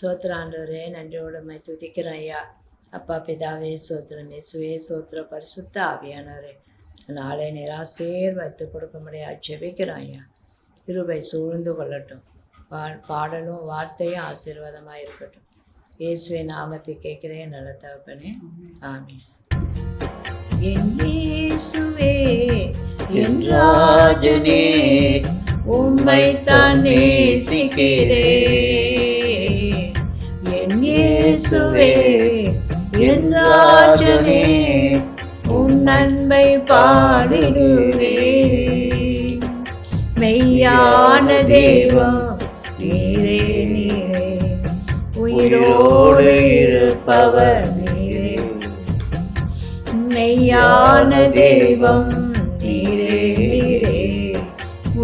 சோத்திர ஆண்டவரே, நன்றியோடு உம்மை துதிக்கிறேன் ஐயா. அப்பா பிதாவே சோத்திரம், இயேசுவே சோத்திர, பரிசுத்த ஆவியானவரே, நாளை நீர் ஆசீர்வதித்து கொடுக்கும்படியாக ஜெபிக்கிறோம் ஐயா. கிருபை சூழ்ந்து கொள்ளட்டும். பாடலும் வார்த்தையும் ஆசீர்வாதமாக இருக்கட்டும். இயேசுவை நாமத்தை கேட்கிறேன் நல்ல தகப்பனே, ஆமென். என் இயேசுவே என் ராஜனே, உம்மைத்தான் நேசிக்கிறேன். என் இயேசுவே என் ராஜனே, உன் அன்பை பாடிடுவேன். மெய்யான தெய்வம் நீரே நீரே, உயிரோடு இருப்பவர் நீரே. மெய்யான தெய்வம் நீரே நீரே,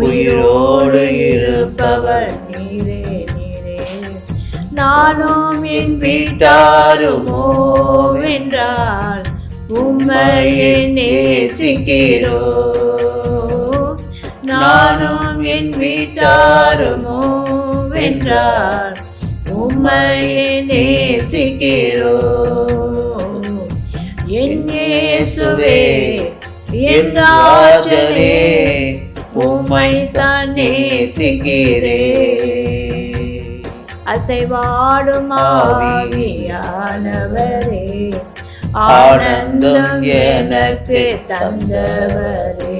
உயிரோடு இருப்பவர் நீரே நீரே. நானும் என் வீட்டாருமோ வென்றால் உம்மையை நேசிக்கிறோம். நானும் என் வீட்டாருமோ வென்றால் உம்மையை நேசிக்கிறோம். என் இயேசுவே என் ராஜனே, உம்மைத்தான் நேசிக்கிறேன். அசைவாடும் ஆவியானவரே, ஆனந்தம் எனக்கு தந்தவரே.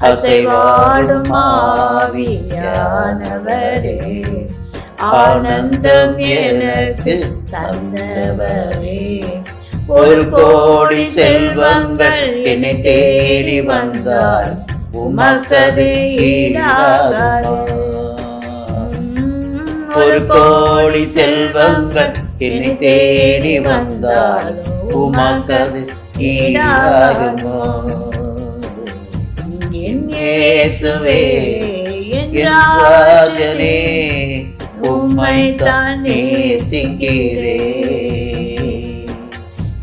அசைவாடும் ஆவியானவரே, ஆனந்தம் எனக்கு தந்தவரே. ஒரு கோடி செல்வங்கள் என்னை தேடி வந்தால் உமக்கது ஈடாகாதோ. ஒரு கோடி செல்வங்கள் என்னை தேடி வந்தால் உமக்கது ஈடாகுமோ. என் இயேசுவே என் ராஜனே, உம்மைத்தான் நேசிக்கிறேன்.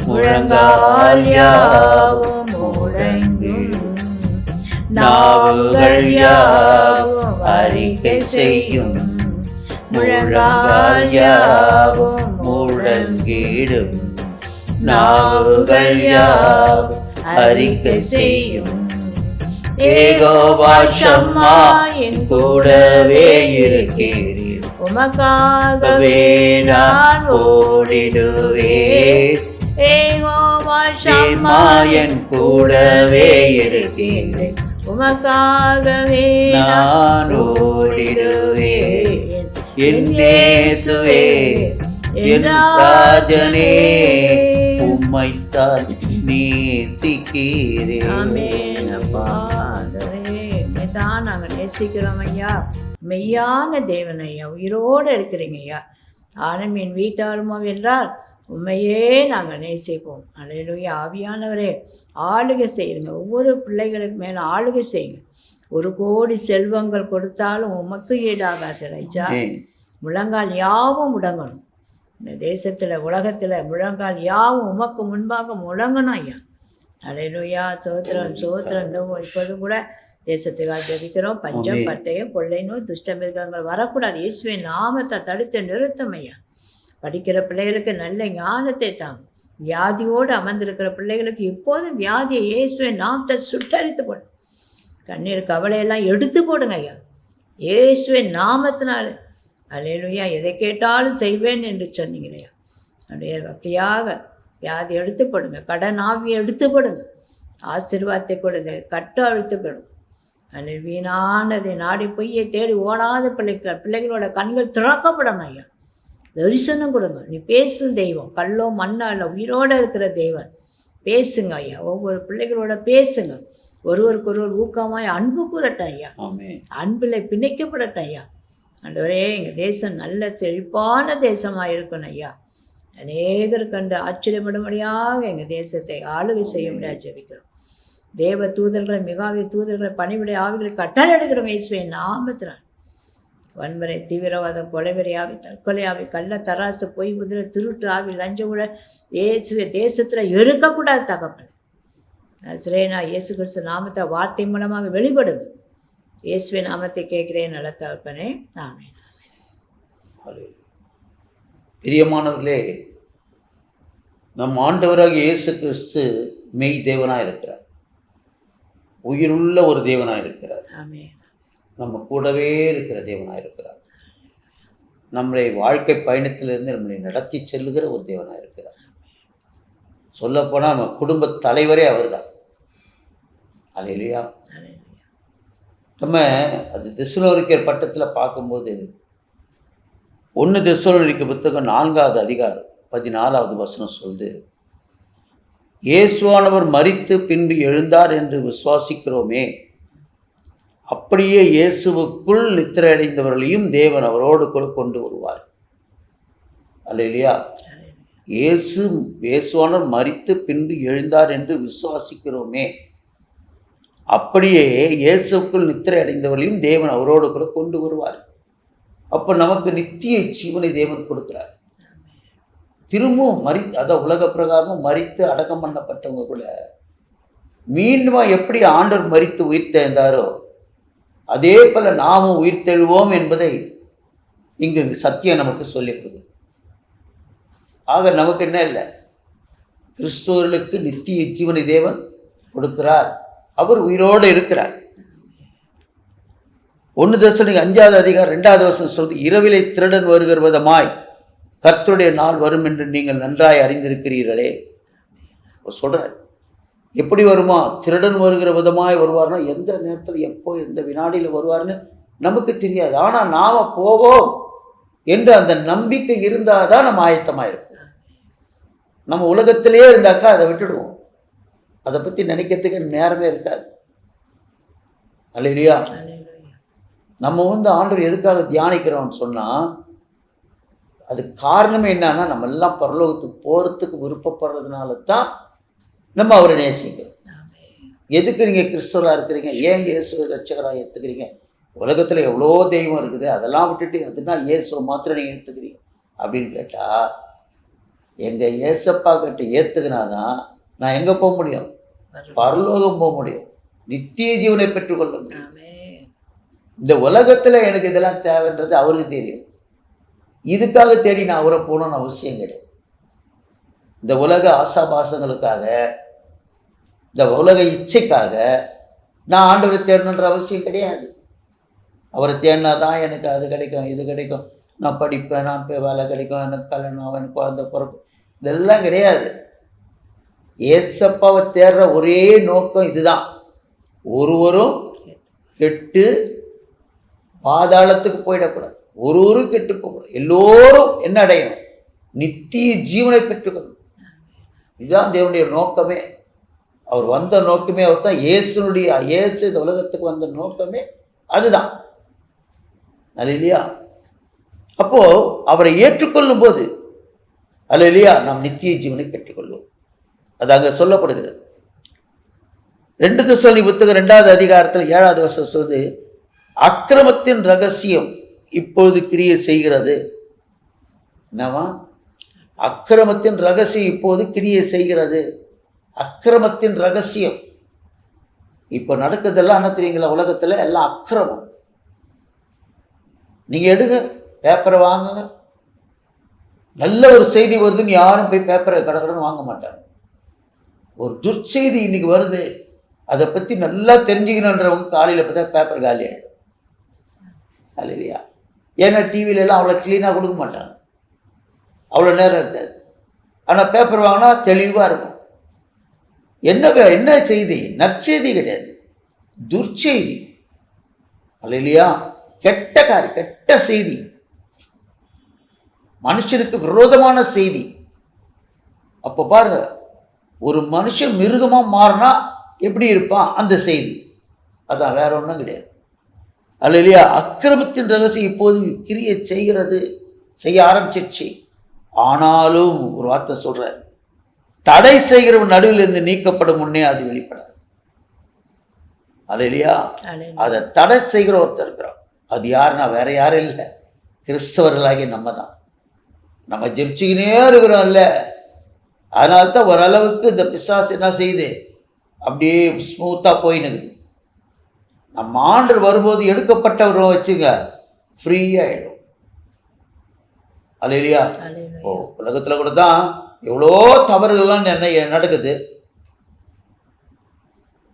முழங்கால் யாவும் முழங்கும், நாவுகள் யாவும் அறிக்கை செய்யும். முழங்கால் யாவும் முழங்கிடும், நாவுகள் யாவும் அறிக்கை செய்யும். யெகோவா ஷம்மா என் கூடவே இருக்கிறீர், உமக்காகவே நான் ஓடிடுவேன். யெகோவா ஷம்மா என் கூடவே இருக்கிறீர், உமக்காகவே நான் ஓடிடுவேன். என் இயேசுவே என் ராஜனே, உம்மைத்தான் நேசிக்கிறேன். ஆமென். அப்பா தான் நாங்கள் நேசிக்கிறோம் ஐயா. மெய்யான தேவன் ஐயா, உயிரோடு இருக்கிறீங்க ஐயா. ஆனும் என் வீட்டாருமோ என்றால் உண்மையே நாங்கள் நேசிப்போம். அல்லேலூயா. ஆவியானவரே ஆளுகை செய்யுங்க, ஒவ்வொரு பிள்ளைகளுக்கு மேலே ஆளுகை செய்யுங்க. ஒரு கோடி செல்வங்கள் கொடுத்தாலும் உமக்கு ஈடாகாது ஐயா. முழங்கால் யாவும் முடங்கணும். இந்த தேசத்தில் உலகத்தில் முழங்கால் யாவும் உமக்கு முன்பாக முழங்கணும் ஐயா. அல்லேலூயா. சோத்திரம் சோத்திரம். இப்போது கூட தேசத்துக்காக ஜெபிக்கிறோம். பஞ்சம் பட்டயம் கொள்ளை நோய் துஷ்ட மிருகங்கள் வரக்கூடாது. இயேசுவின் நாமத்தை தடுத்து நிறுத்தம் ஐயா. படிக்கிற பிள்ளைகளுக்கு நல்ல ஞானத்தை தாங்க. வியாதியோடு அமர்ந்திருக்கிற பிள்ளைகளுக்கு எப்போதும் வியாதியை இயேசுவின் நாமத்தை சுட்டரித்து போடும். கண்ணீர் கவலையெல்லாம் எடுத்து போடுங்க ஐயா, இயேசுவின் நாமத்தினால. அல்லேலூயா. எதை கேட்டாலும் செய்வேன் என்று சொன்னீங்களையா. அப்படியே அப்படியாக வியாதி எடுத்து போடுங்க, கடன் ஆவியை எடுத்து போடுங்க, ஆசீர்வாதத்தை கொடுங்க, கட்டு அழுத்துப்படும். அதில் வீணானதை நாடி பொய்யை தேடி ஓடாத பிள்ளைகளோட கண்கள் திறக்கப்படணும் ஐயா. தரிசனம் கொடுங்க. நீ பேசும் தெய்வம், கல்லோ மண்ணோ அல்ல, உயிரோடு இருக்கிற தெய்வன். பேசுங்க ஐயா, ஒவ்வொரு பிள்ளைகளோட பேசுங்க. ஒருவருக்கு ஒருவர் ஊக்கமாய் அன்பு கூறட்டும் ஐயா. அன்பில் பிணைக்கப்படட்டும் ஐயா. ஆண்டவரே, எங்கள் தேசம் நல்ல செழிப்பான தேசமாக இருக்கணும் ஐயா. அநேகர் கண்டு ஆச்சரியப்படும்படியாக எங்கள் தேசத்தை ஆளுகை செய்ய முடியாது ஜெபிக்கிறோம். தேவ தூதர்களை மிகாவிய தூதர்களை பணிவிடை ஆவிகளை கட்டளை எடுக்கிறோம் இயேசுவின் நாமத்தினால். வன்முறை, தீவிரவாதம், கொலைவெறி ஆவி, தற்கொலை ஆவி, கள்ள தராசு, பொய் குதிரை, திருட்டு ஆவி, லஞ்ச ஊழல் இயேசுவை தேசத்தில் இருக்கக்கூடாது தகப்பன். நசரேனா இயேசு கிறிஸ்து நாமத்தை வார்த்தை மூலமாக வெளிப்படுது. இயேசுவின் நாமத்தை கேட்கிறேன் நல்ல தகப்பனே, ஆமென். பிரியமானவர்களே, நம் ஆண்டவராகிய இயேசு கிறிஸ்து மெய் தேவனாக இருக்கிறார், உயிருள்ள ஒரு தேவனாக இருக்கிறார், நம்ம கூடவே இருக்கிற தேவனாக இருக்கிறார், நம்முடைய வாழ்க்கை பயணத்திலிருந்து நம்மளை நடத்தி செல்லுகிற ஒரு தேவனாக இருக்கிறார். சொல்லப்போனால் நம்ம குடும்ப தலைவரே அவர் தான். அல்லேலூயா. நம்ம அது தெசலோனிக்கர் பட்டத்தில் பார்க்கும்போது 1 தெசலோனிக்கர் புத்தகம் 4வது அதிகாரம் 14வது வசனம் சொல்லுது, இயேசுவானவர் மரித்து பின்பு எழுந்தார் என்று விசுவாசிக்கிறோமே, அப்படியே இயேசுவுக்குள் நித்திரை அடைந்தவர்களையும் தேவன் அவரோடு கூட கொண்டு வருவார். அல்லேலூயா. இயேசுவானவர் மரித்து பின்பு எழுந்தார் என்று விசுவாசிக்கிறோமே, அப்படியே இயேசுக்குள் நித்திரை அடைந்தவர்களையும் தேவன் அவரோடு கூட கொண்டு வருவார். அப்போ நமக்கு நித்திய ஜீவனை தேவன் கொடுக்கிறார். திரும்பவும் அதான் உலக பிரகாரமும் மரித்து அடக்கம் பண்ணப்பட்டவங்க கூட மீண்டும் எப்படி ஆண்டவர் மரித்து உயிர் தெழுந்தாரோ அதே போல நாமும் உயிர் தெழுவோம் என்பதை இங்கு சத்தியம் நமக்கு சொல்லிவிடுது. ஆக நமக்கு என்ன இல்லை, கிறிஸ்தவர்களுக்கு நித்திய ஜீவனை தேவன் கொடுக்கிறார், அவர் உயிரோடு இருக்கிறார். 1 தெசலோனிக்கர் 5வது அதிகாரம் 2வது வசனம் சொல்றது, இரவிலே திருடன் வருகிற விதமாய் கர்த்தருடைய நாள் வரும் என்று நீங்கள் நன்றாய் அறிந்திருக்கிறீர்களே. சொல்றார், எப்படி வருமா? திருடன் வருகிற விதமாய் வருவார்னா எந்த நேரத்தில் எப்போ எந்த வினாடியில் வருவார்னு நமக்கு தெரியாது. ஆனால் நாம போவோம் என்று அந்த நம்பிக்கை இருந்தால் தான் நம்ம ஆயத்தமாக இருப்போம். நம்ம உலகத்திலே இருந்தாக்கா அதை விட்டுடுவோம், அதை பற்றி நினைக்கிறதுக்கு நேரமே இருக்காது. அல்லேலூயா. நம்ம ஆண்டவர் எதுக்காக தியானிக்கிறோம்னு சொன்னால் அது காரணமே என்னன்னா, நம்ம எல்லாம் பரலோகத்துக்கு போகிறதுக்கு விருப்பப்படுறதுனால தான் நம்ம அவரை நேசிக்கிறோம். எதுக்கு நீங்கள் கிறிஸ்தவராக இருக்கிறீங்க, ஏன் இயேசுவை ரட்சகராக ஏற்றுக்கிறீங்க? உலகத்தில் எவ்வளோ தெய்வம் இருக்குது, அதெல்லாம் விட்டுட்டு அதுனா இயேசுவை மாத்திரம் நீங்கள் ஏற்றுக்கிறீங்க அப்படின்னு கேட்டால், எங்கள் இயேசப்பா கிட்ட ஏற்றுக்கினாதான் நான் எங்கே போக முடியும்? பரலோகம் போக முடியும், நித்திய ஜீவனை பெற்றுக்கொள்ள முடியும். இந்த உலகத்தில் எனக்கு இதெல்லாம் தேவைன்றது அவருக்கு தெரியும். இதுக்காக தேடி நான் அவரை போகணும்னு அவசியம் கிடையாது. இந்த உலக ஆசாபாசங்களுக்காக, இந்த உலக இச்சைக்காக நான் ஆண்டவரை தேடணுன்ற அவசியம் கிடையாது. அவரை தேடினா தான் எனக்கு அது கிடைக்கும், இது கிடைக்கும், நான் படிப்பேன், நான் போய் வேலை கிடைக்கும், எனக்கு கல்யாணம், எனக்கு குழந்தை பிறக்கும், இதெல்லாம் கிடையாது. ஏசப்பாவை தேடுற ஒரே நோக்கம் இதுதான், ஒருவரும் கெட்டு பாதாளத்துக்கு போயிடக்கூடாது, ஒருவரும் கெட்டு போகக்கூடாது, எல்லோரும் என்ன அடையணும்? நித்திய ஜீவனை பெற்றுக்கணும். இதுதான் தேவனுடைய நோக்கமே. அவர் வந்த நோக்கமே அவர் தான். இயேசு இந்த உலகத்துக்கு வந்த நோக்கமே அதுதான். அல்லேலூயா. அப்போ அவரை ஏற்றுக்கொள்ளும் போது அல்லேலூயா நாம் நித்திய ஜீவனை பெற்றுக்கொள்வோம். அது அங்கே சொல்லப்படுகிறது. 2 தெசலோனிக்கர் புத்தகம் 2வது அதிகாரத்தில் 7வது வசனம் சொல்லுது, அக்கிரமத்தின் ரகசியம் இப்பொழுது கிரியை செய்கிறது. என்னவா? அக்கிரமத்தின் ரகசியம் இப்போது கிரியை செய்கிறது. அக்கிரமத்தின் ரகசியம் இப்போ நடக்குதெல்லாம் என்ன தெரியுங்களா? உலகத்தில் எல்லாம் அக்கிரமம். நீங்கள் எடுங்க, பேப்பரை வாங்குங்க, நல்ல ஒரு செய்தி வருதுன்னு யாரும் போய் பேப்பரை கடற்கடன்னு வாங்க மாட்டாங்க. ஒரு துர்ச்செய்தி இன்னைக்கு வருது, அதை பற்றி நல்லா தெரிஞ்சுக்கணுன்றவங்க காலையில் பார்த்தா பேப்பர் காலி ஆகிடும். அது இல்லையா? ஏன்னா டிவிலெல்லாம் அவ்வளோ க்ளீனாக கொடுக்க மாட்டாங்க, அவ்வளோ நேரம் இருக்காது. ஆனால் பேப்பர் வாங்கினா தெளிவாக இருக்கும். என்ன செய்தி? நற்செய்தி கிடையாது, துர்ச்செய்தி. அது இல்லையா? கெட்ட காரியம், கெட்ட செய்தி, மனுஷனுக்கு விரோதமான செய்தி. அப்போ பாருங்க, ஒரு மனுஷன் மிருகமாக மாறினா எப்படி இருப்பான் அந்த செய்தி. அதான், வேற ஒன்றும் கிடையாது. அல்ல இல்லையா? அக்கிரமத்தின் ரகசியம் இப்போது கிரியை செய்ய ஆரம்பிச்சிருச்சு. ஆனாலும் ஒரு வார்த்தை சொல்றார், தடை செய்கிறவன் நடுவில் இருந்து நீக்கப்படும் முன்னே அது வெளிப்படாது. அல்ல இல்லையா? அதை தடை செய்கிற ஒருத்தர் இருக்கிறோம். அது யாருன்னா வேற யாரும் இல்லை, கிறிஸ்தவர்களாகிய நம்ம தான். நம்ம ஜெபிச்சுக்கினே இருக்கிறோம்ல, அதனால்தான் ஓரளவுக்கு இந்த பிசாசு என்ன செய்யுது, அப்படியே ஸ்மூத்தாக போயினுக்குது. நம்ம ஆண்டவர் வரும்போது எடுக்கப்பட்டவரும் வச்சுங்க ஃப்ரீ ஆகிடும். அல்லேலூயா. இப்போ உலகத்துல கூட தான் எவ்வளோ தவறுகள்லாம் நடக்குது.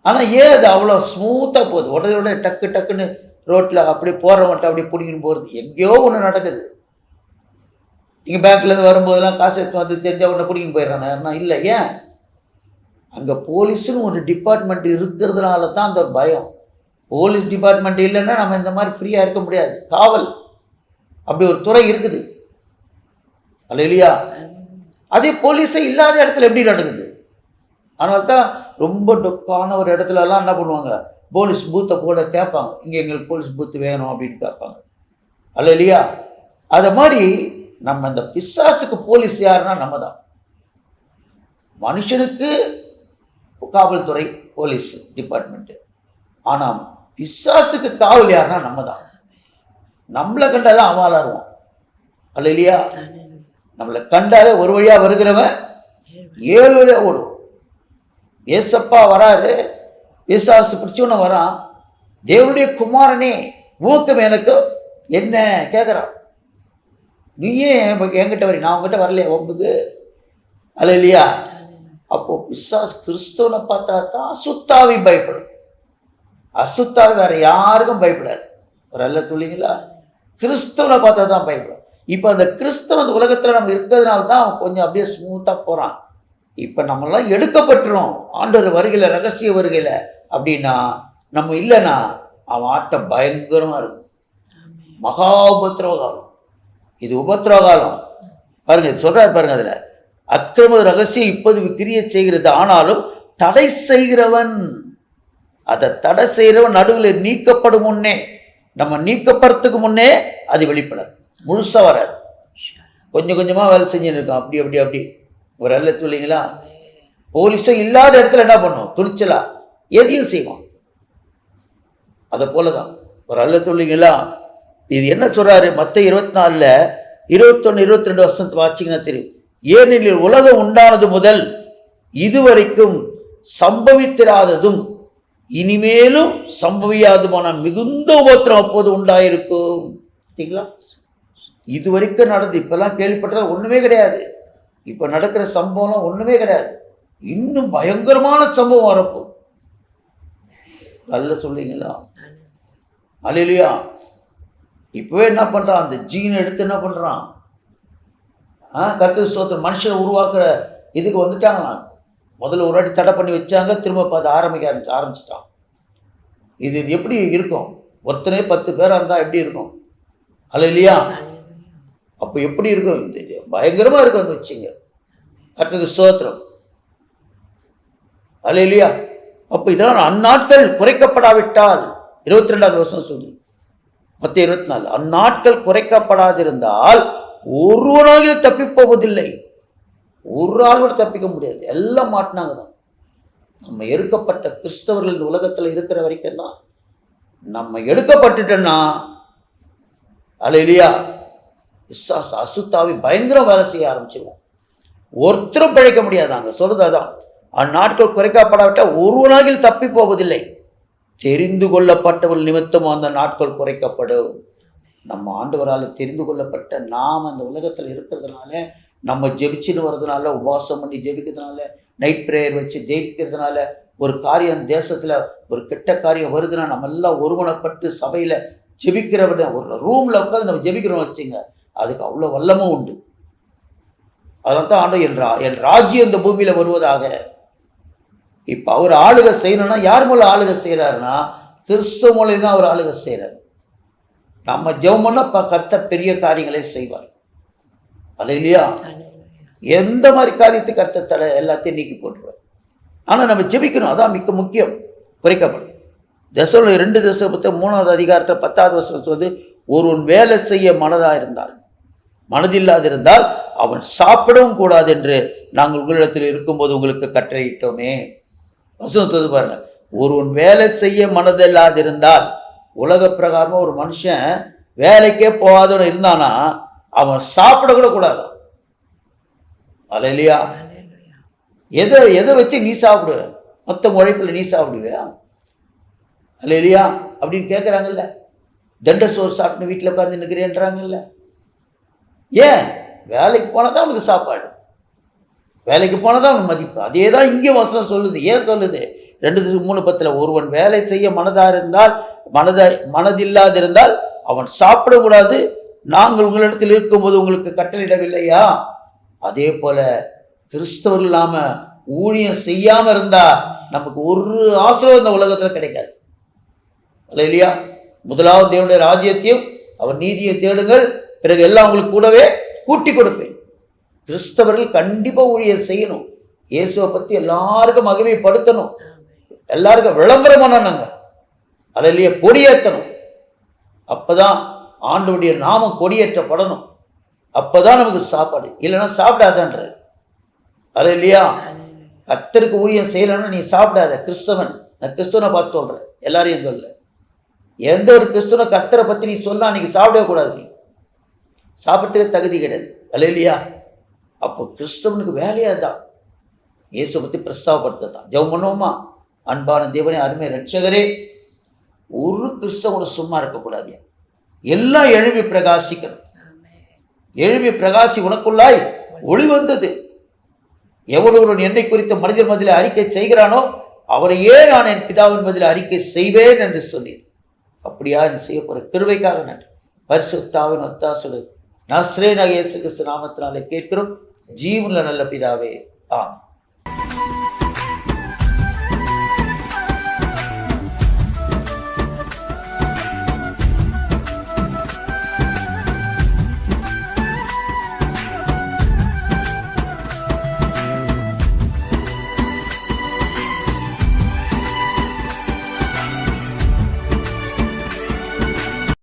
ஆனா ஏன் அது அவ்வளோ ஸ்மூத்தா போகுது? உடனே டக்கு டக்குன்னு ரோட்ல அப்படி போறவன்ட்ட அப்படியே பிடிங்கின்னு போறது. எங்கேயோ ஒண்ணு நடக்குது. நீங்க பேங்க்ல இருந்து வரும்போதெல்லாம் காசு எடுத்து வந்து தெரிஞ்ச உடனே பிடிங்கின்னு போயிடுறாங்க. யாருன்னா இல்ல. ஏன்? அங்க போலீஸ்னு ஒரு டிபார்ட்மெண்ட் இருக்கிறதுனால தான் அந்த ஒரு பயம். போலீஸ் டிபார்ட்மெண்ட் இல்லைன்னா நம்ம இந்த மாதிரி ஃப்ரீயா இருக்க முடியாது. காவல் அப்படி ஒரு துறை இருக்குது. அல்லேலூயா. அதே போலீஸே இல்லாத இடத்துல எப்படி நடக்குது? அதனால தான் ரொம்ப டொக்கான ஒரு இடத்துலலாம் என்ன பண்ணுவாங்க, போலீஸ் பூத்தை கூட கேட்பாங்க, இங்கே எங்களுக்கு போலீஸ் பூத்து வேணும் அப்படின்னு கேட்பாங்க. அல்லேலூயா. அதை மாதிரி நம்ம இந்த பிசாசுக்கு போலீஸ் யாருன்னா நம்ம தான். மனுஷனுக்கு காவல்துறை போலீஸ் டிபார்ட்மெண்ட், ஆனால் பிசாசுக்கு காவல் யாருன்னா நம்ம தான். நம்மளை கண்டாதான் அவன் அலறுவான். அல்லேலூயா. நம்மளை கண்டாலே ஒரு வழியா வருகிறவன் 7 வழியா ஓடுவோம். ஏசப்பா வராரு, பிசாசு பிடிச்சவன வரான், தேவனுடைய குமாரனே ஊக்கம் எனக்கு என்ன கேட்குறான். நீயே என்கிட்ட வரி, நான் உங்ககிட்ட வரலையா ஒம்புக்கு? அல்லேலூயா. அப்போ பிசாசு கிறிஸ்தவனை பார்த்தா தான் அசுத்தாவி பயப்படும். அசுத்தாவி வேற யாருக்கும் பயப்படாது. ஒரு அல்ல துளிங்களா? கிறிஸ்தவனை பார்த்தா தான் பயப்படும். இப்போ அந்த கிறிஸ்தவ உலகத்தில் நம்ம இருக்கிறதுனால தான் அவன் கொஞ்சம் அப்படியே ஸ்மூத்தாக போகிறான். இப்போ நம்மளாம் எடுக்கப்பட்டுரும் ஆண்டவர் வருகையில், ரகசிய வருகையில். அப்படின்னா நம்ம இல்லைன்னா அவன் ஆட்டம் பயங்கரமாக இருக்கும். மகா உபத்திரவ காலம். இது உபத்திரவ காலம். பாருங்க சொல்றாரு பாருங்க, அதில் அக்கிரம ரகசியம் இப்போது கிரிய செய்கிறது, ஆனாலும் தடை செய்கிறவன், அதை தடை செய்கிறவன் நடுவில் நீக்கப்படும் முன்னே, நம்ம நீக்கப்படுறதுக்கு முன்னே அது வெளிப்படாது, முழுசா வராது. கொஞ்சம் கொஞ்சமா வேலை செஞ்சுன்னு இருக்கோம். அப்படி அப்படி அப்படி ஒரு அல்ல சொல்லிங்களா? போலீஸும் இல்லாத இடத்துல என்ன பண்ணும்? துணிச்சலா எதையும் செய்வோம். அதை போலதான் ஒரு அல்ல சொல்லிங்களா? இது என்ன சொல்றாரு? மத்தேயு 24 21 22 வசனத்தை வாசிங்கன்னா தெரியும். ஏனெனில் உலகம் உண்டானது முதல் இதுவரைக்கும் சம்பவித்திராததும் இனிமேலும் சம்பவியாதுமான மிகுந்த உபத்திரம் அப்போது உண்டாயிருக்கும். சரிங்களா? இது வரைக்கும் நடந்து இப்பெல்லாம் கேள்விப்பட்டது ஒண்ணுமே கிடையாது. இப்ப நடக்கிற சம்பவம் ஒண்ணுமே கிடையாது. இன்னும் பயங்கரமான சம்பவம் வரப்போகுது. நல்ல சொல்லிங்களா? அல்லேலூயா. இப்பவே என்ன பண்றான்? அந்த ஜீனை எடுத்து என்ன பண்றான்? கர்த்தர் ஸ்தோத்திரம், மனுஷனை உருவாக்குற இதுக்கு வந்துட்டாங்க. முதல்ல ஒரு வாட்டி தடை பண்ணி வச்சாங்க, திரும்ப பார்த்து ஆரம்பிச்சிட்டான். இது எப்படி இருக்கும்? ஒருத்தனே 10 பேரா இருந்தா எப்படி இருக்கும்? அல்லேலூயா. அப்போ எப்படி இருக்கும்? பயங்கரமா இருக்கும் வச்சுங்க. கர்த்தருக்கு ஸ்தோத்திரம். அல்லேலூயா. அப்போ இதெல்லாம் அந்நாட்கள் குறைக்கப்படாவிட்டால், 22வது வசனம் சொல்லு, மத்தேயு 24, அந்நாட்கள் குறைக்கப்படாதிருந்தால் ஒருவனாக தப்பி போவதில்லை. ஒரு ஆள் கூட தப்பிக்க முடியாது. எல்லாம் மாட்டினாங்க தான். நம்ம எடுக்கப்பட்ட கிறிஸ்தவர்கள் இந்த உலகத்தில் இருக்கிற வரைக்கும் தான். நம்ம எடுக்கப்பட்டுட்டோம்னா அல்லேலூயா, விசுவாச அசுத்தாவி பயங்கரம் வேலை செய்ய ஆரம்பிச்சிருவோம். ஒருத்தரும் பிழைக்க முடியாதாங்க. சொல்றதான், அந்நாட்கள் குறைக்கப்படாவிட்டால் ஒருவனாக தப்பி போவதில்லை. தெரிந்து கொள்ளப்பட்டவர்கள் நிமித்தமும் அந்த நாட்கள் குறைக்கப்படும். நம்ம ஆண்டவரால் தெரிந்து கொள்ளப்பட்ட நாம் அந்த உலகத்தில் இருக்கிறதுனால, நம்ம ஜெபிச்சுன்னு வர்றதுனால, உபவாசம் பண்ணி ஜெபிக்கிறதுனால, நைட் ப்ரேயர் வச்சு ஜெயிக்கிறதுனால, ஒரு காரியம் தேசத்தில் ஒரு கெட்ட காரியம் வருதுன்னா நம்ம எல்லாம் ஒருமனப்பட்டு சபையில் ஜெபிக்கிறவன ஒரு ரூமில் உட்காந்து நம்ம ஜெபிக்கிறோம் வச்சுங்க, அதுக்கு அவ்வளோ வல்லமும் உண்டு. அதனால தான் ஆண்டவர் என் ராஜ்யம் இந்த பூமியில் வருவதாக. இப்போ அவர் ஆளுகை செய்யணும்னா யார் மூலம் ஆளுகை செய்கிறாருன்னா கிறிஸ்துவ மூலம் தான் அவர் ஆளுகை செய்கிறார். நம்ம ஜெபம் பண்ணா கர்த்தர் பெரிய காரியங்களை செய்வார். அல்லேலூயா. எந்த மாதிரி காரியத்தை கர்த்தர் தடை எல்லாத்தையும் நீக்கி போட்டுருவார். ஆனால் நம்ம ஜெபிக்கணும், அதான் மிக முக்கியம். குறைக்கப்படும். தெசலோனிக்கர் 2 அதிகாரத்தில் 10வது வசனம் சொல்லுது, ஒருவன் வேலை செய்ய மனதில்லாதிருந்தால் அவன் சாப்பிடவும் கூடாது என்று நாங்கள் உங்களிடத்தில் இருக்கும்போது உங்களுக்கு கட்டளையிட்டோமே. வசனத்தை பாருங்க. ஒருவன் வேலை செய்ய மனதில்லாதிருந்தால், உலக பிரகாரமாக ஒரு மனுஷன் வேலைக்கே போகாதவன் இருந்தானா அவன் சாப்பிட கூட கூடாது. அல்லேலூயா. எதை வச்சு நீ சாப்பிடு? மொத்த உழைப்புல நீ சாப்பிடுவியா? அல்லேலூயா. அப்படின்னு கேட்குறாங்கல்ல. தண்ட சோறு சாப்பிட்டு வீட்டில் உட்காந்து நிற்கிறேன்றாங்கல்ல. ஏன்? வேலைக்கு போனால் தான் அவனுக்கு சாப்பாடு, வேலைக்கு போனால் தான் அவனுக்கு மதிப்பு. அதே தான் இங்கே வசனம் சொல்லுது. ஏன் சொல்லுது? 2:3 ஒருவன் வேலை செய்ய மனதில்லாதிருந்தால் அவன் சாப்பிடக்கூடாது, நாங்கள் உங்களிடத்தில் இருக்கும்போது உங்களுக்கு கட்டளையிடவில்லையா? அதே போல கிறிஸ்தவர்கள் நாம ஊழியம் செய்யாம இருந்தா நமக்கு ஒரு ஆசீர்வாதம் இந்த உலகத்துல கிடைக்காது. இல்லையா? முதலாவது தேவனுடைய ராஜ்யத்தையும் அவர் நீதியை தேடுங்கள், பிறகு எல்லாம் உங்களுக்கு கூடவே கூட்டி கொடுப்பேன். கிறிஸ்தவர்கள் கண்டிப்பா ஊழியர் செய்யணும். இயேசுவை பத்தி எல்லாருக்கும் மகிமைப்படுத்தணும், எல்லாருக்கும் விளம்பரம் பண்ணணுங்க. அல்லையா? கொடியேற்றணும். அப்பதான் ஆண்டவருடைய நாமம் கொடியேற்றப்படணும். அப்பதான் நமக்கு சாப்பாடு, இல்லைன்னா சாப்பிடாதன்ற. அல்லையா? கர்த்தருக்கு ஊழியம் செய்யலைன்னா நீ சாப்பிடாத. கிறிஸ்தவன், நான் கிறிஸ்தவனை பார்த்து சொல்றேன், எல்லாரையும் சொல்ல. எந்த ஒரு கிறிஸ்தவனை கர்த்தரை பத்தி நீ சொன்னா நீங்க சாப்பிடவே கூடாது, நீ சாப்பிட்றதுக்கு தகுதி கிடையாது. அல்லையா? அப்போ கிறிஸ்தவனுக்கு வேலையா தான் இயேசு பத்தி பிரஸ்தாவப்படுத்தான். ஜெபம் பண்ணுவோமா? அன்பான தேவனே, அருமை ரட்சகரே, ஒரு கிறிஸ்தவனோட சும்மா இருக்கக்கூடாது. எல்லாம் எழுப்பி பிரகாசிக்கணும். எழுப்பி பிரகாசி உனக்குள்ளாய் ஒளி வந்தது. எவ்வளவு என்னை குறித்த மனிதர் மத்தியில் அறிக்கை செய்கிறானோ அவரையே நான் என் பிதாவின் மத்தியில் அறிக்கை செய்வேன் என்று சொன்னீர். அப்படியா நீ செய்ய போற கிருபைக்காக நன்றி. பரிசுத்தாவின் ஒத்தாசுடன் நஸ்ரேனாகிய இயேசு கிறிஸ்து நாமத்தினாலே கேட்கிறோம், ஜீவனுள்ள நல்ல பிதாவே, ஆமென்.